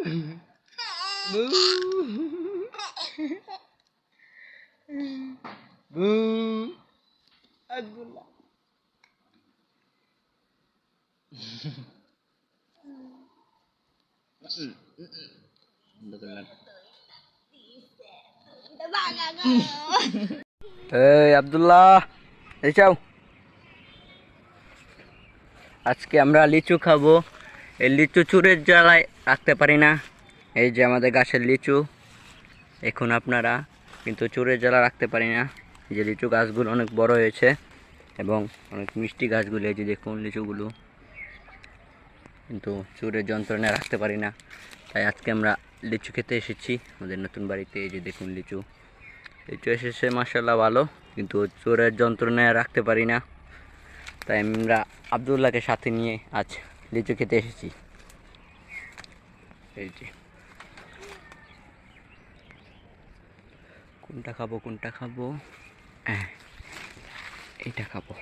বু বু আব্দুল্লাহ এই আব্দুল্লাহ এই যাও আজকে আমরা লিচু খাবো এই লিচু চুরের জ্বালায় রাখতে পারি না এই যে আমাদের গাছের লিচু এখন আপনারা কিন্তু চুরের জ্বালা রাখতে পারি না যে লিচু গাছগুলো অনেক বড় হয়েছে এবং অনেক মিষ্টি গাছগুলো এই যে দেখুন লিচুগুলো কিন্তু চুরের যন্ত্রণায় রাখতে পারি না তাই আজকে আমরা লিচু খেতে এসেছি আমাদের নতুন বাড়িতে এই যে দেখুন লিচু লিচু এসেছে মাশাআল্লাহ ভালো কিন্তু চোরের যন্ত্রণায় রাখতে পারি না তাই আমরা আব্দুল্লাহকে সাথে নিয়ে আজ লিচু খেতে এসেছি এই যে কোনটা খাবো এইটা খাবো